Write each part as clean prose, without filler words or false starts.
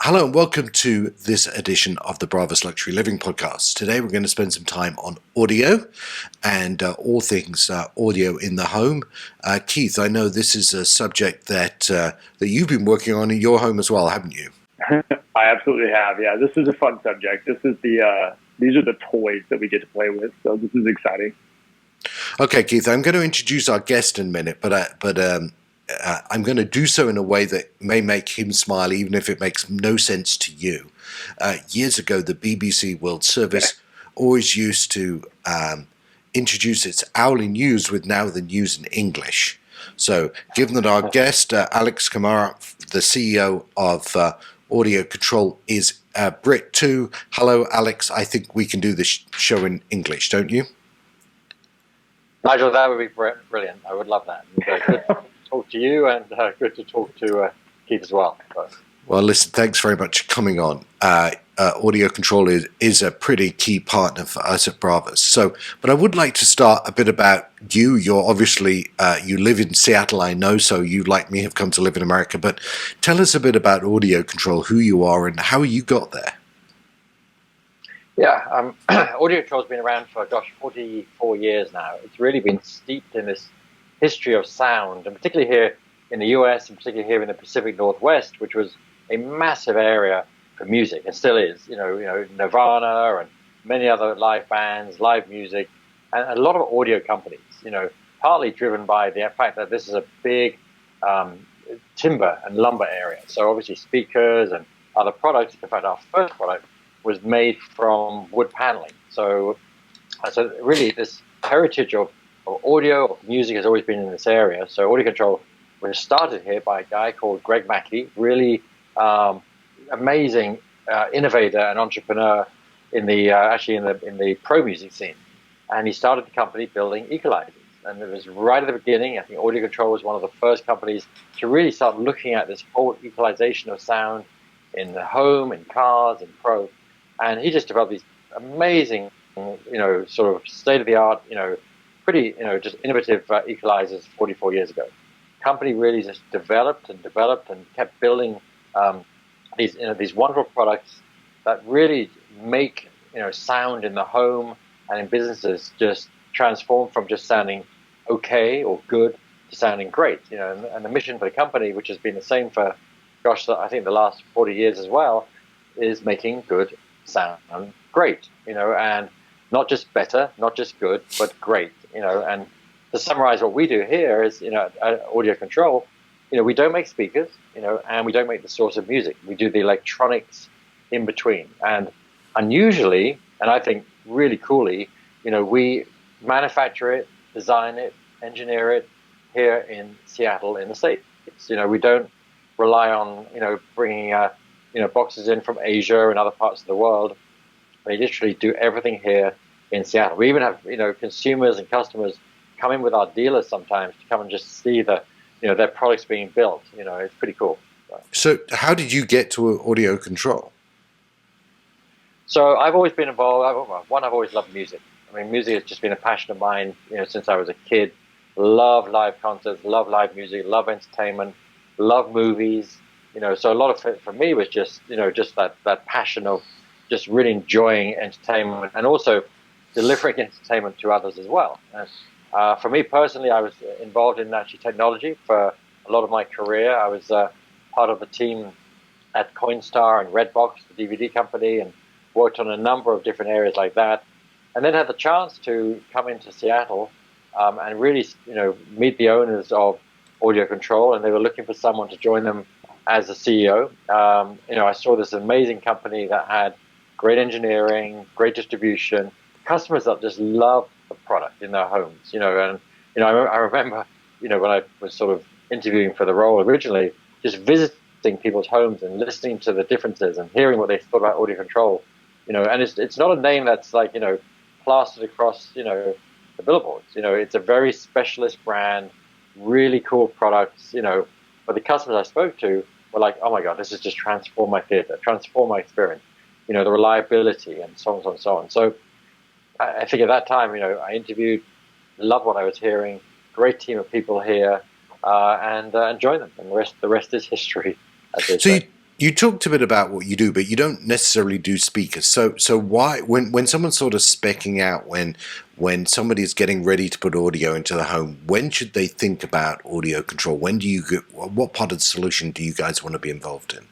Hello and welcome to this edition of the Bravas Luxury Living Podcast. Today we're going to spend some time on audio and all things audio in the home. Keith, I know this is a subject that you've been working on in your home as well, haven't you? I absolutely have. Yeah, this is a fun subject. This is these are the toys that we get to play with, so this is exciting. Okay, Keith, I'm going to introduce our guest in a minute, but I'm going to do so in a way that may make him smile, even if it makes no sense to you. Years ago, the BBC World Service always used to introduce its hourly news with now the news in English. So, given that our guest, Alex Camara, the CEO of AudioControl, is Brit too. Hello, Alex. I think we can do this show in English, don't you? Nigel, that would be brilliant. I would love that. Good to talk to you, and good to talk to Keith as well. Well, listen, thanks very much for coming on. AudioControl is a pretty key partner for us at Bravas. So, but I would like to start a bit about you. You're obviously, you live in Seattle, I know, so you, like me, have come to live in America. But tell us a bit about AudioControl, who you are, and how you got there. Yeah, AudioControl has been around for, 44 years now. It's really been steeped in this history of sound, and particularly here in the US, and particularly here in the Pacific Northwest, which was a massive area for music, and still is. You know, Nirvana and many other live bands, live music, and a lot of audio companies. You know, partly driven by the fact that this is a big timber and lumber area. So obviously speakers and other products. In fact, our first product was made from wood paneling. So really this heritage of audio, of music has always been in this area. So AudioControl was started here by a guy called Greg Mackey, really amazing innovator and entrepreneur in the pro music scene. And he started the company building equalizers. And it was right at the beginning. I think AudioControl was one of the first companies to really start looking at this whole equalization of sound in the home, in cars, in pro. And he just developed these amazing, sort of state-of-the-art, pretty, just innovative equalizers 44 years ago. The company really just developed and kept building these wonderful products that really make, sound in the home and in businesses just transform from just sounding okay or good to sounding great. And the mission for the company, which has been the same for, I think the last 40 years as well, is making good sound great, and not just better, not just good, but great, and to summarize what we do here is, at AudioControl, we don't make speakers, and we don't make the source of music. We do the electronics in between. And unusually, and I think really coolly, we manufacture it, design it, engineer it here in Seattle in the States. We don't rely on, bringing boxes in from Asia and other parts of the world. They literally do everything here in Seattle. We even have, consumers and customers come in with our dealers sometimes to come and just see their products being built. It's pretty cool. So how did you get to AudioControl? So I've always been involved. I've always loved music. I mean, music has just been a passion of mine, since I was a kid. Love live concerts, love live music, love entertainment, love movies. So a lot of it for me was just, just that passion of just really enjoying entertainment and also delivering entertainment to others as well. For me personally, I was involved in actually technology for a lot of my career. I was part of a team at Coinstar and Redbox, the DVD company, and worked on a number of different areas like that. And then had the chance to come into Seattle and really, meet the owners of AudioControl, and they were looking for someone to join them as a CEO. I saw this amazing company that had great engineering, great distribution, customers that just loved the product in their homes. I remember, when I was sort of interviewing for the role originally, just visiting people's homes and listening to the differences and hearing what they thought about AudioControl. And it's not a name that's like, plastered across, the billboards. It's a very specialist brand, really cool products, but the customers I spoke to were like, oh my God, this has just transformed my theater, transformed my experience, the reliability and so on and so on. So I think at that time, I interviewed, loved what I was hearing, great team of people here, and joined them. And the rest is history. You talked a bit about what you do, but you don't necessarily do speakers. So why, when someone's sort of speccing out, when somebody's getting ready to put audio into the home, when should they think about audio control? When do you get, what part of the solution do you guys want to be involved in?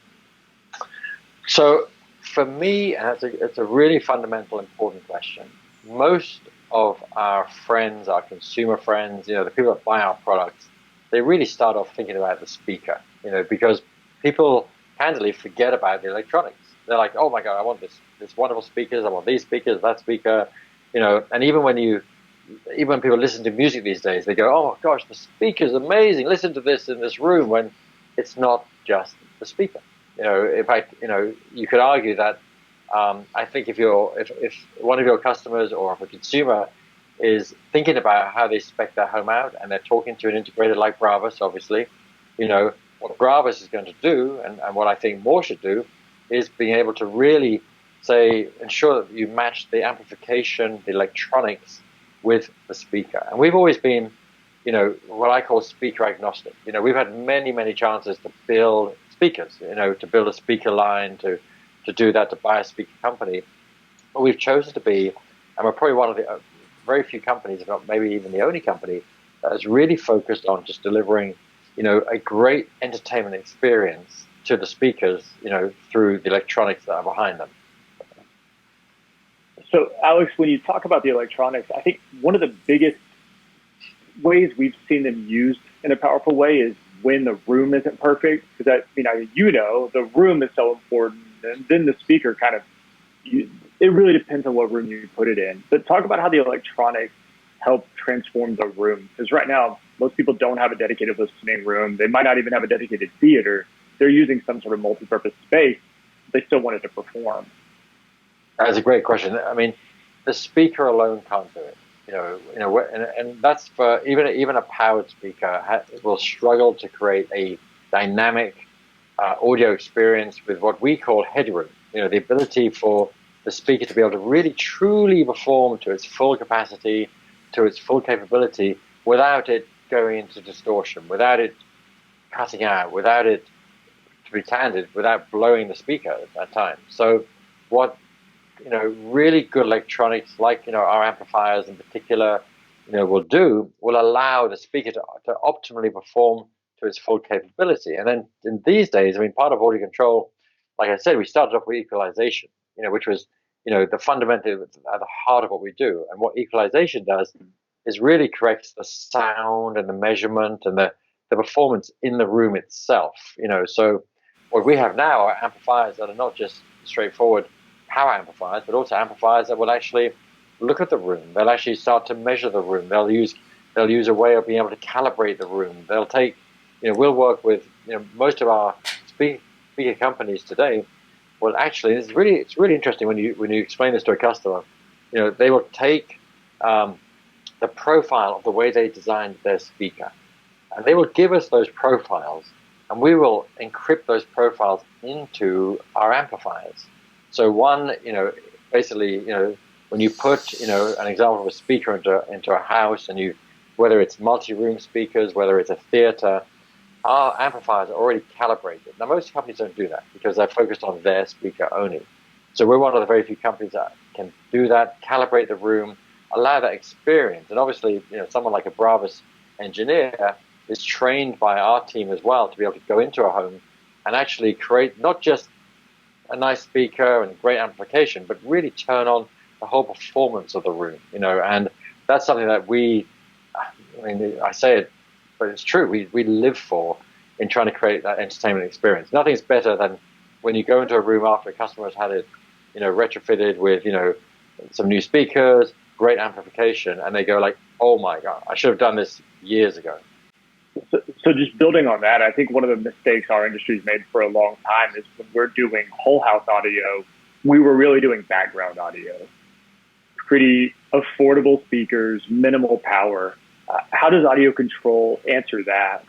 So for me, it's a really fundamental, important question. Most of our friends, our consumer friends, the people that buy our products, they really start off thinking about the speaker, because people candidly forget about the electronics. They're like, oh my God, I want this wonderful speakers, I want these speakers, that speaker, and even when people listen to music these days, they go, oh gosh, the speaker's amazing, listen to this in this room, when it's not just the speaker. In fact, you could argue that I think if one of your customers or if a consumer is thinking about how they spec their home out and they're talking to an integrator like Bravas, obviously, what Bravas is going to do, and what I think more should do, is being able to really ensure that you match the amplification, the electronics with the speaker. And we've always been, what I call speaker agnostic. We've had many, many chances to build speakers, to build a speaker line, to do that, to buy a speaker company. But we've chosen to be, and we're probably one of the very few companies, if not maybe even the only company, that is really focused on just delivering, a great entertainment experience to the speakers, through the electronics that are behind them. So, Alex, when you talk about the electronics, I think one of the biggest ways we've seen them used in a powerful way is when the room isn't perfect, because the room is so important, and then the speaker it really depends on what room you put it in. But talk about how the electronics help transform the room, because right now most people don't have a dedicated listening room. They might not even have a dedicated theater. They're using some sort of multi-purpose space. They still want it to perform. That's a great question. I mean, the speaker alone can't do it. And that's for even a powered speaker will struggle to create a dynamic audio experience with what we call headroom. The ability for the speaker to be able to really truly perform to its full capacity, to its full capability, without it going into distortion, without it cutting out, without it, to be candid, without blowing the speaker at that time. So what really good electronics, like our amplifiers in particular, will allow the speaker to optimally perform to its full capability. And then in these days, part of AudioControl, like I said, we started off with equalization, which was the fundamental at the heart of what we do. And what equalization does is really corrects the sound and the measurement and the performance in the room itself. So what we have now are amplifiers that are not just straightforward power amplifiers, but also amplifiers that will actually look at the room. They'll actually start to measure the room. They'll use a way of being able to calibrate the room. They'll take, we'll work with, most of our speaker companies today. Well, actually, it's really interesting when you explain this to a customer. They will take the profile of the way they designed their speaker, and they will give us those profiles, and we will encrypt those profiles into our amplifiers. So basically, when you put, an example of a speaker into a house, and whether it's multi-room speakers, whether it's a theater, our amplifiers are already calibrated. Now, most companies don't do that because they're focused on their speaker only. So we're one of the very few companies that can do that, calibrate the room, allow that experience. And obviously, someone like a Bravas engineer is trained by our team as well to be able to go into a home and actually create not just a nice speaker and great amplification, but really turn on the whole performance of the room, and that's something that I say it, but it's true, we live for in trying to create that entertainment experience. Nothing's better than when you go into a room after a customer has had it, retrofitted with, some new speakers, great amplification, and they go like, oh my God, I should have done this years ago. So just building on that, I think one of the mistakes our industry's made for a long time is when we're doing whole house audio, we were really doing background audio. Pretty affordable speakers, minimal power. How does AudioControl answer that?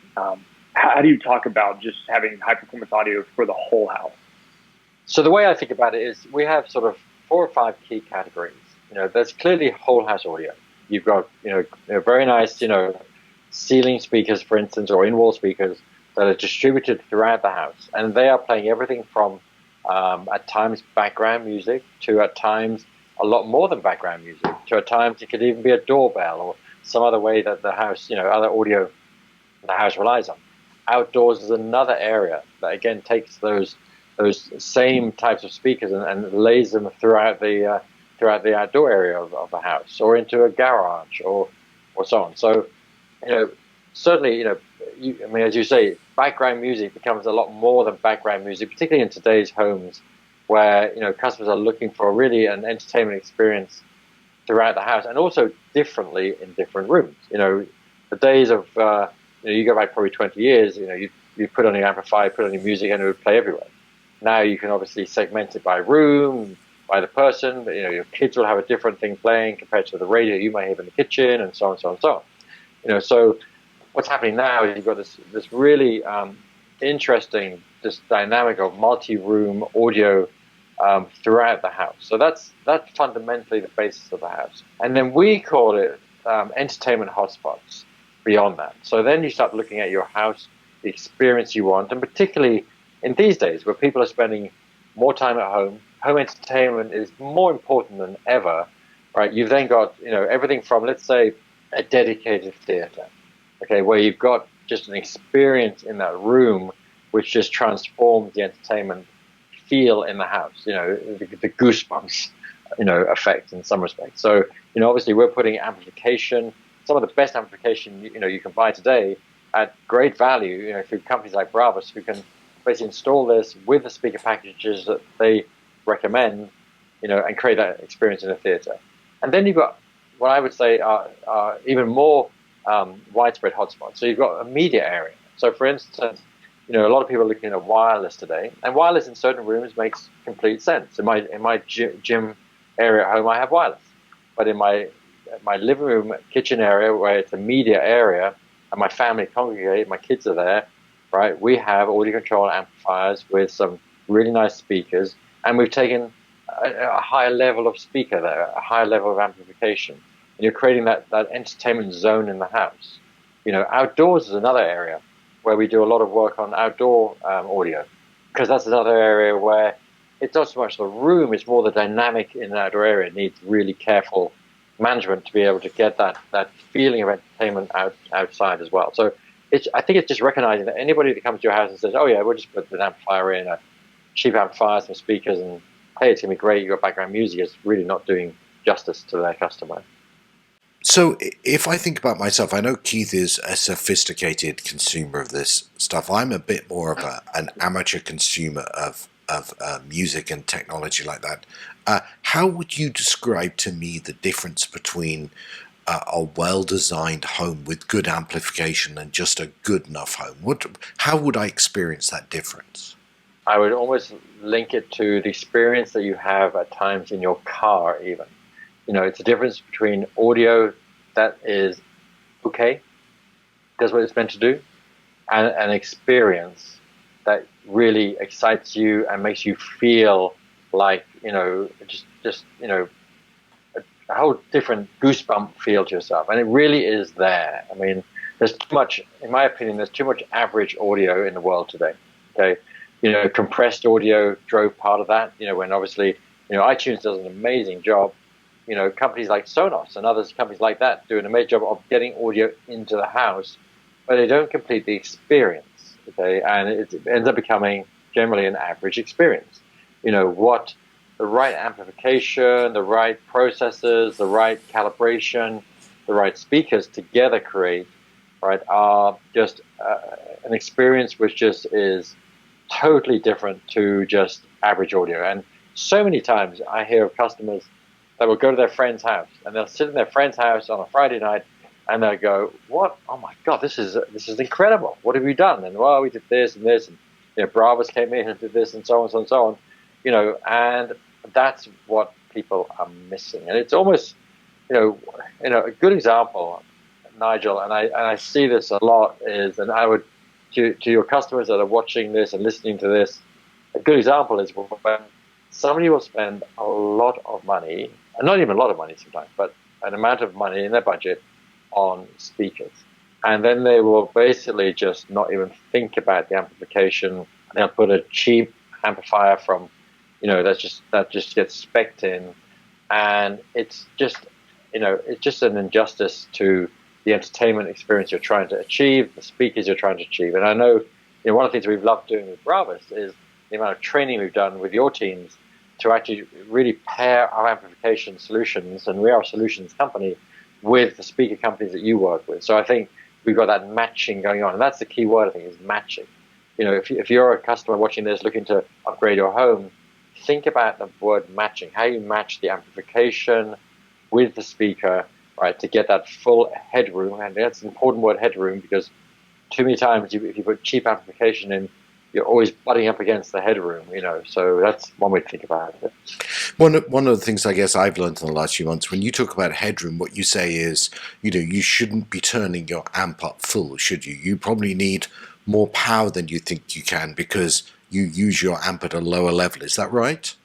How do you talk about just having high performance audio for the whole house? So the way I think about it is we have sort of 4 or 5 key categories. There's clearly whole house audio. You've got, very nice, ceiling speakers, for instance, or in-wall speakers that are distributed throughout the house, and they are playing everything from at times background music to at times a lot more than background music to at times it could even be a doorbell or some other way that the house, other audio the house relies on. Outdoors is another area that again takes those same types of speakers and lays them throughout the outdoor area of the house or into a garage or so on. So, certainly, as you say, background music becomes a lot more than background music, particularly in today's homes, where customers are looking for really an entertainment experience throughout the house, and also differently in different rooms. The days of you go back probably 20 years. You put on your amplifier, put on your music, and it would play everywhere. Now you can obviously segment it by room, by the person. Your kids will have a different thing playing compared to the radio you may have in the kitchen, and so on, so on, so on. So what's happening now is you've got this really interesting, this dynamic of multi-room audio throughout the house. So that's fundamentally the basis of the house. And then we call it entertainment hotspots beyond that. So then you start looking at your house, the experience you want, and particularly in these days where people are spending more time at home, home entertainment is more important than ever, right? You've then got, everything from, let's say, a dedicated theater, okay, where you've got just an experience in that room which just transforms the entertainment feel in the house, the goosebumps, effect in some respects. So, obviously we're putting amplification, some of the best amplification, you can buy today at great value, through companies like Bravas who can basically install this with the speaker packages that they recommend, and create that experience in a theater. And then you've got what I would say are even more widespread hotspots. So you've got a media area. So for instance, a lot of people are looking at wireless today, and wireless in certain rooms makes complete sense. In my gym area at home, I have wireless, but in my living room, kitchen area, where it's a media area, and my family congregate, my kids are there, right? We have AudioControl amplifiers with some really nice speakers, and we've taken a higher level of speaker there, a higher level of amplification, and you're creating that entertainment zone in the house. Outdoors is another area where we do a lot of work on outdoor audio, because that's another area where it's not so much the room, it's more the dynamic in the outdoor area. It needs really careful management to be able to get that feeling of entertainment outside as well. So I think it's just recognizing that anybody that comes to your house and says, oh yeah, we'll just put an amplifier in, a cheap amplifier, some speakers, and hey, it's going to be great, you've got background music, is really not doing justice to their customer. So if I think about myself, I know Keith is a sophisticated consumer of this stuff. I'm a bit more of an amateur consumer of music and technology like that. How would you describe to me the difference between a well-designed home with good amplification and just a good enough home? How would I experience that difference? I would almost link it to the experience that you have at times in your car even. It's a difference between audio that is okay, does what it's meant to do, and an experience that really excites you and makes you feel like, just a whole different goosebump feel to yourself. And it really is there. I mean, there's too much, in my opinion, there's too much average audio in the world today. Okay. Compressed audio drove part of that, when obviously, iTunes does an amazing job. Companies like Sonos and others, companies like that, do an amazing job of getting audio into the house, but they don't complete the experience. Okay, and it ends up becoming generally an average experience. What the right amplification, the right processors, the right calibration, the right speakers together create, right, are just an experience which just is totally different to just average audio. And so many times I hear of customers that will go to their friend's house, and they'll sit in their friend's house on a Friday night, and they'll go, "What? Oh my God, this is incredible! What have you done?" And well, we did this and this, and Bravas came in and did this, and so on and so on. And that's what people are missing. And it's almost, a good example, Nigel, and I see this a lot is, and I would to your customers that are watching this and listening to this, a good example is when somebody will spend a lot of money, and not even a lot of money sometimes, but an amount of money in their budget on speakers. and then they will basically just not even think about the amplification. They'll put a cheap amplifier from, that just gets spec'd in, and it's just an injustice to the entertainment experience you're trying to achieve, the speakers you're trying to achieve. And I know, one of the things we've loved doing with Bravas is the amount of training we've done with your teams to actually really pair our amplification solutions, and we are a solutions company, with the speaker companies that you work with. So I think we've got that matching going on, and that's the key word, I think, is matching. If you're a customer watching this looking to upgrade your home, think about the word matching, how you match the amplification with the speaker, right, to get that full headroom. And that's an important word, headroom, because too many times if you put cheap amplification in, you're always butting up against the headroom, so that's one way to think about it. One of the things I guess I've learned in the last few months, when you talk about headroom, what you say is, you shouldn't be turning your amp up full, should you? You probably need more power than you think you can because you use your amp at a lower level. Is that right?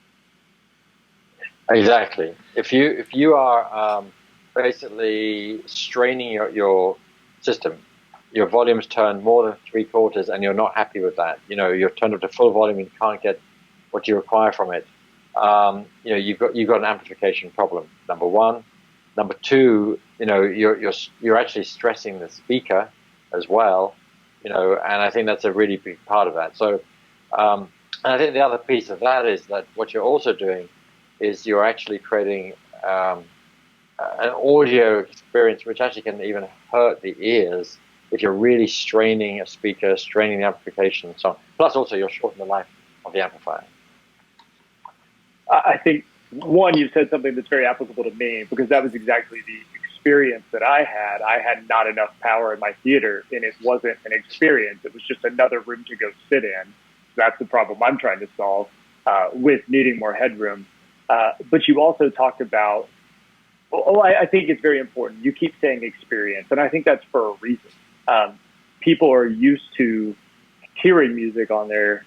Exactly. If you are basically straining your system, your volume's turned more than 3/4, and you're not happy with that. You're turned up to full volume and can't get what you require from it. You've got an amplification problem. Number one. Number two, you're actually stressing the speaker as well. And I think that's a really big part of that. So, and I think the other piece of that is that what you're also doing is you're actually creating an audio experience which actually can even hurt the ears if you're really straining a speaker, straining the amplification and so on. Plus also you're shortening the life of the amplifier. I think, one, you said something that's very applicable to me, because that was exactly the experience that I had. I had not enough power in my theater, and it wasn't an experience. It was just another room to go sit in. That's the problem I'm trying to solve with needing more headroom. But you also talked about, I think it's very important. You keep saying experience, and I think that's for a reason. People are used to hearing music on their,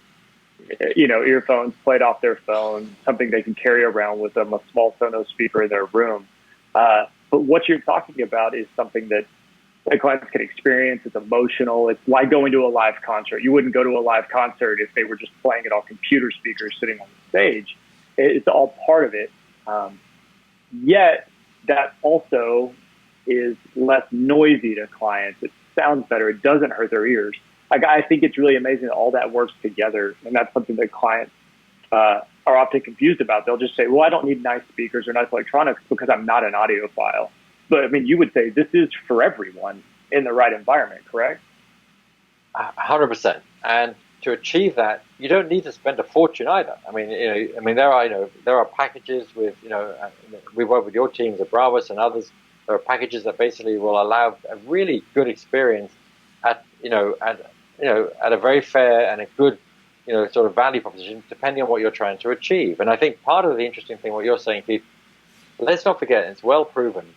earphones played off their phone, something they can carry around with them, a small Sonos speaker in their room. But what you're talking about is something that clients can experience. It's emotional. It's like going to a live concert. You wouldn't go to a live concert if they were just playing it on computer speakers sitting on the stage. It's all part of it. Yet that also is less noisy to clients. It sounds better. It doesn't hurt their ears. I think it's really amazing that all that works together, and that's something that clients are often confused about. They'll just say, well, I don't need nice speakers or nice electronics because I'm not an audiophile. But, I mean, you would say this is for everyone in the right environment, correct? 100%. And to achieve that, you don't need to spend a fortune either. I mean, there are packages with, we work with your teams at Bravas and others. There are packages that basically will allow a really good experience at a very fair and a good, sort of value proposition, depending on what you're trying to achieve. And I think part of the interesting thing, what you're saying, Keith, let's not forget, it's well proven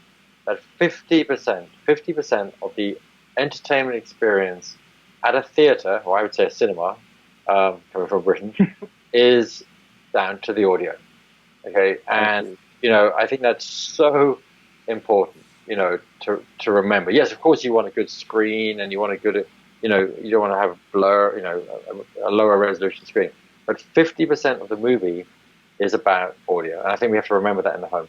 that 50% of the entertainment experience at a theater, or I would say a cinema, coming from Britain, is down to the audio. Okay, and I think that's so important, to remember. Yes, of course, you want a good screen, and you want a good, you don't want to have blur, a lower resolution screen. But 50% of the movie is about audio, and I think we have to remember that in the home.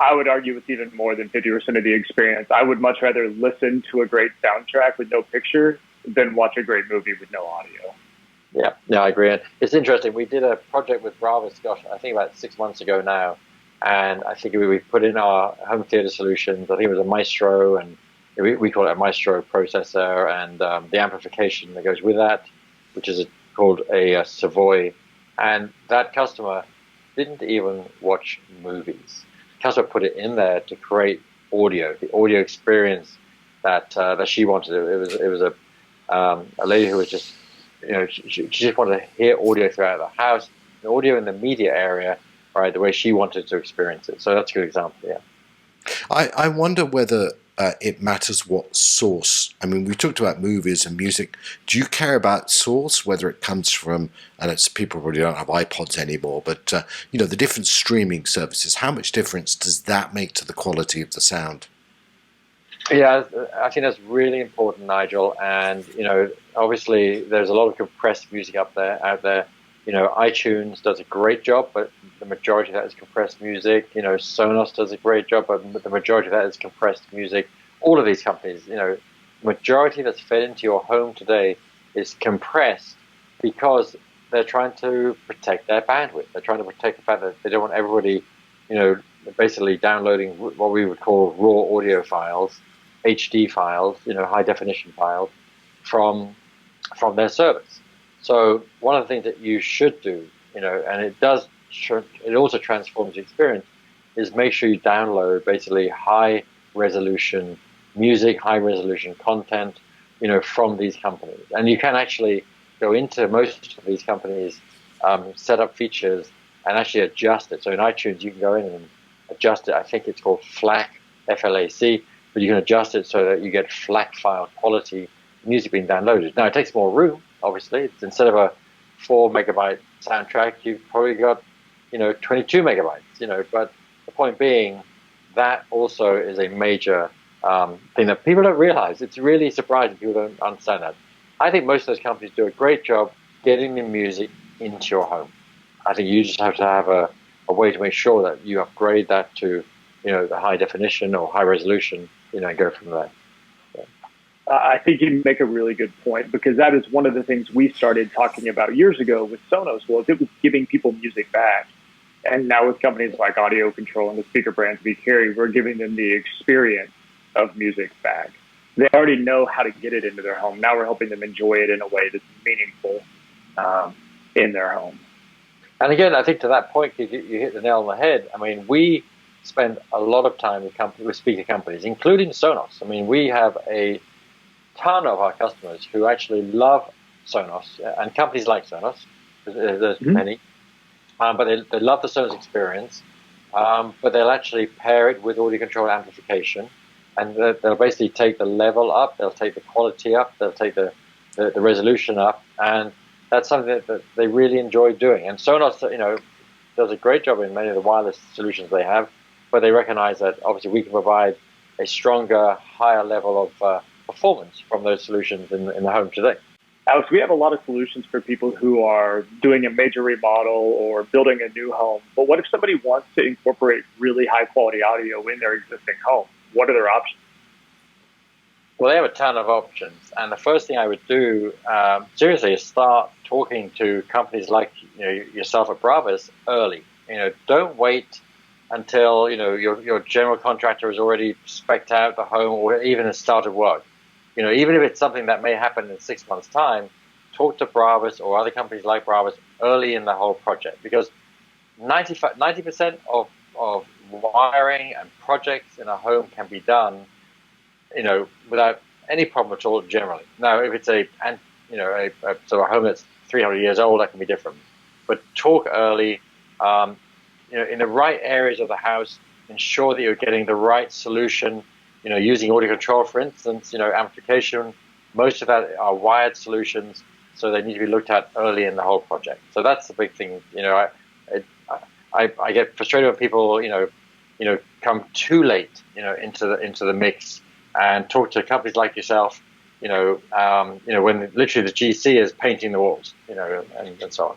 I would argue it's even more than 50% of the experience. I would much rather listen to a great soundtrack with no picture than watch a great movie with no audio. Yeah, I agree. And it's interesting. We did a project with Bravas, I think about 6 months ago now, and I think we put in our home theater solutions. I think it was a Maestro, and we call it a Maestro processor, and the amplification that goes with that, which is called a Savoy. And that customer didn't even watch movies. Customer put it in there to create audio, the audio experience that she wanted. It was a lady who was just, she just wanted to hear audio throughout the house, the audio in the media area, right, the way she wanted to experience it. So that's a good example, yeah. I wonder whether it matters what source. I mean, we talked about movies and music. Do you care about source, whether it comes from, and it's people probably don't have iPods anymore, but the different streaming services? How much difference does that make to the quality of the sound? Yeah, I think that's really important, Nigel. And obviously, there's a lot of compressed music out there. iTunes does a great job, but the majority of that is compressed music. Sonos does a great job, but the majority of that is compressed music. All of these companies, majority that's fed into your home today is compressed because they're trying to protect their bandwidth. They're trying to protect the fact that they don't want everybody, basically downloading what we would call raw audio files, HD files, high definition files from their servers. So one of the things that you should do, and it also transforms the experience, is make sure you download basically high resolution music, high resolution content, from these companies. And you can actually go into most of these companies, set up features and actually adjust it. So in iTunes, you can go in and adjust it. I think it's called FLAC, F-L-A-C, but you can adjust it so that you get FLAC file quality music being downloaded. Now, it takes more room, obviously. It's instead of a 4 megabyte soundtrack, you've probably got, 22 megabytes, but the point being that also is a major thing that people don't realize. It's really surprising people don't understand that. I think most of those companies do a great job getting the music into your home. I think you just have to have a way to make sure that you upgrade that to, the high definition or high resolution, and go from there. I think you make a really good point, because that is one of the things we started talking about years ago with Sonos, was it was giving people music back. And now with companies like AudioControl and the speaker brands we carry, we're giving them the experience of music back. They already know how to get it into their home. Now we're helping them enjoy it in a way that's meaningful in their home. And again, I think to that point, you hit the nail on the head. I mean, we spend a lot of time with speaker companies, including Sonos. I mean, we have a ton of our customers who actually love Sonos, and companies like Sonos. There's many. But they love the Sonos experience, but they'll actually pair it with AudioControl amplification, and they'll basically take the level up, they'll take the quality up, they'll take the resolution up, and that's something that they really enjoy doing. And Sonos, does a great job in many of the wireless solutions they have, but they recognize that obviously we can provide a stronger, higher level of performance from those solutions in the home today. Alex, we have a lot of solutions for people who are doing a major remodel or building a new home. But what if somebody wants to incorporate really high quality audio in their existing home? What are their options? Well, they have a ton of options. And the first thing I would do, seriously, is start talking to companies like yourself at Bravas early. Don't wait until your general contractor has already spec'd out the home or even has started work. Even if it's something that may happen in 6 months' time, talk to Bravas or other companies like Bravas early in the whole project, because 90% of wiring and projects in a home can be done, without any problem at all generally. Now, if it's a home that's 300 years old, that can be different. But talk early, in the right areas of the house, ensure that you're getting the right solution. Using AudioControl, for instance, amplification, most of that are wired solutions, so they need to be looked at early in the whole project. So that's the big thing. I get frustrated when people, come too late, into the mix, and talk to companies like yourself, when literally the GC is painting the walls, and so on.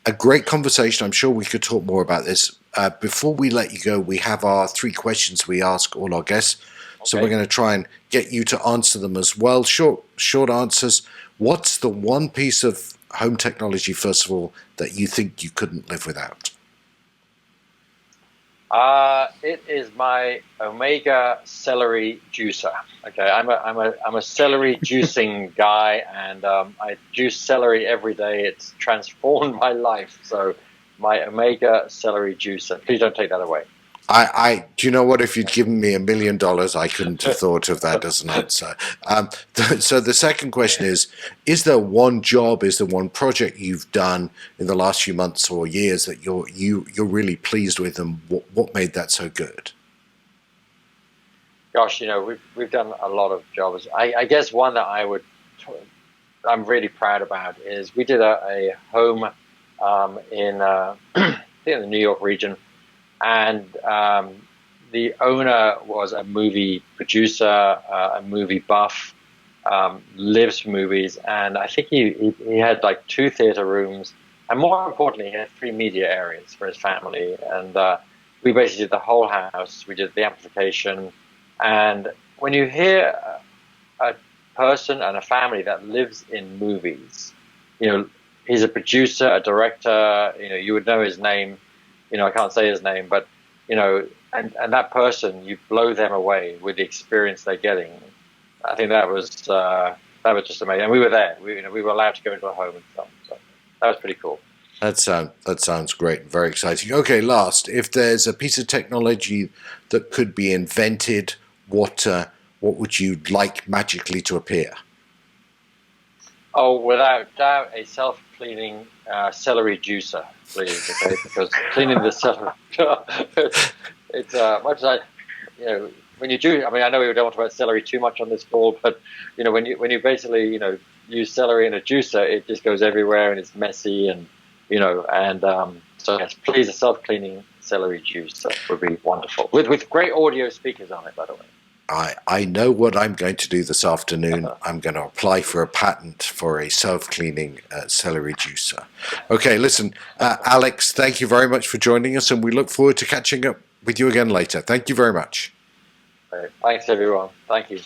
A great conversation. I'm sure we could talk more about this. Before we let you go, we have our 3 questions we ask all our guests. So we're going to try and get you to answer them as well. Short answers. What's the one piece of home technology, first of all, that you think you couldn't live without? It is my Omega celery juicer. Okay, I'm a celery juicing guy, and I juice celery every day. It's transformed my life. So my Omega celery juicer. Please don't take that away. Do you know what? If you'd given me $1 million, I couldn't have thought of that as an answer. So the second question is there one job, is there one project you've done in the last few months or years that you're really pleased with, and what made that so good? Gosh, we've done a lot of jobs. I guess one that I'm really proud about is we did a home in the New York region. And the owner was a movie producer, a movie buff, lives for movies, and I think he had like 2 theater rooms, and more importantly, he had 3 media areas for his family. And we basically did the whole house. We did the amplification, and when you hear a person and a family that lives in movies, he's a producer, a director. You would know his name. I can't say his name, but and that person, you blow them away with the experience they're getting. I think that was just amazing. And we were there. We were allowed to go into a home and film. So that was pretty cool. That sounds great. Very exciting. Okay, last, if there's a piece of technology that could be invented, what would you like magically to appear? Oh, without doubt, a self-cleaning celery juicer, please. Okay, because cleaning the celery, it's much like when you do. I mean, I know we don't want to talk about celery too much on this call, but when you basically use celery in a juicer, it just goes everywhere and it's messy and so yes, please, a self-cleaning celery juicer would be wonderful with great audio speakers on it, by the way. I know what I'm going to do this afternoon. I'm going to apply for a patent for a self-cleaning celery juicer. Okay, listen, Alex, thank you very much for joining us, and we look forward to catching up with you again later. Thank you very much. Thanks, everyone. Thank you.